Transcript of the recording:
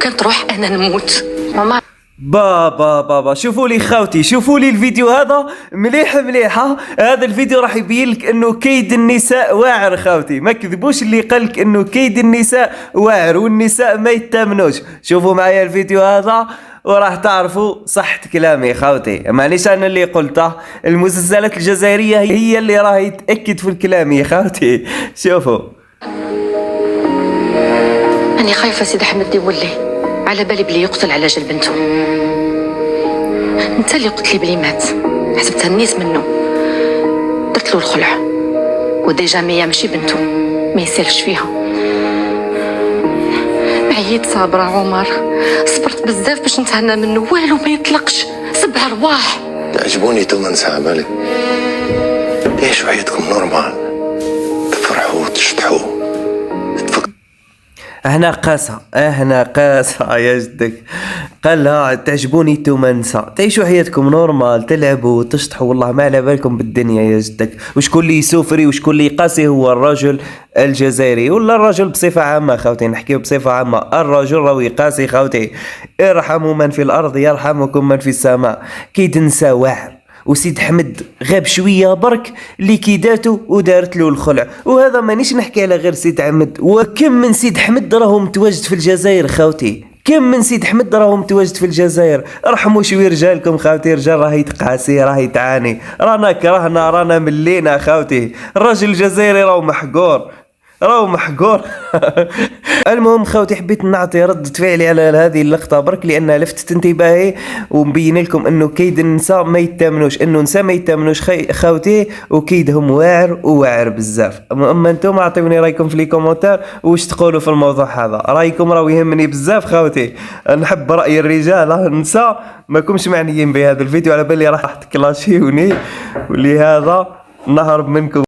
كانت روح انا نموت. ماما بابا شوفوا لي خاوتي، شوفوا لي الفيديو هذا مليح ها. هذا الفيديو راح يبين لك انه كيد النساء واعر خاوتي، ما كذبوش اللي قالك انه كيد النساء واعر والنساء ما يتامنوش. شوفوا معايا الفيديو هذا وراح تعرفوا صحة كلامي خاوتي، مانيش انا اللي قلته، المسلسلات الجزائرية هي اللي راهي تأكد في الكلام يا خاوتي. شوفوا. أنا خايفة سيد أحمد يولي على بالي بلي يقتل على جال بنته. انت اللي قلت لي بلي مات، حسبتها النيس منه، درت له الخلع وديجا ميا ماشي بنته، ما يسالش فيها. عييت صابرة عمر، صبرت بزاف باش نتهنى منه، والو ما يطلقش، 7 أرواح. تعجبوني 8 ساعة بالك، عيشوا حياتكم نورمال، تفرحوا وتشطحوا. هنا قاسة يا جدك، قال لها تعجبوني تمنسى، تعيشوا حياتكم نورمال، تلعبوا وتشطحوا، والله ما على بالكم بالدنيا يا جدك. وشكون اللي يسوفري وشكون اللي يقاسي هو الرجل الجزائري، ولا الرجل بصفة عامة خاوتي، نحكيو بصفة عامة، الرجل راهو يقاسي خاوتي. ارحموا من في الأرض يرحمكم من في السماء. كيد نسى واعر، وسيد حمد غاب شويه برك اللي كيداتو ودارت له الخلع. وهذا مانيش نحكي على غير سيد حمد، وكم من سيد حمد راهو متواجد في الجزائر خاوتي، كم من سيد حمد راهو متواجد في الجزائر. ارحموا شويه رجالكم خاوتي، رجال راهي تقاسي، راهي تعاني، رانا كرهنا، رانا ملينا خاوتي. الراجل الجزائري راهو محقور. المهم خاوتي، حبيت نعطي ردة فعلي على هذه اللقطة برك لأنها لفتت انتباهي، ومبين لكم انه كيد النساء ما يتامنوش، انه نساء ما يتامنوش خاوتي، وكيدهم واعر بزاف. اما انتم اعطوني رايكم في لي كومونتير، واش تقولوا في الموضوع هذا؟ رايكم راهو يهمني بزاف خاوتي، نحب راي الرجال، النساء ما كومش معنيين بهذا الفيديو، على بالي راح تكلاشيوني، ولهذا نهرب منكم.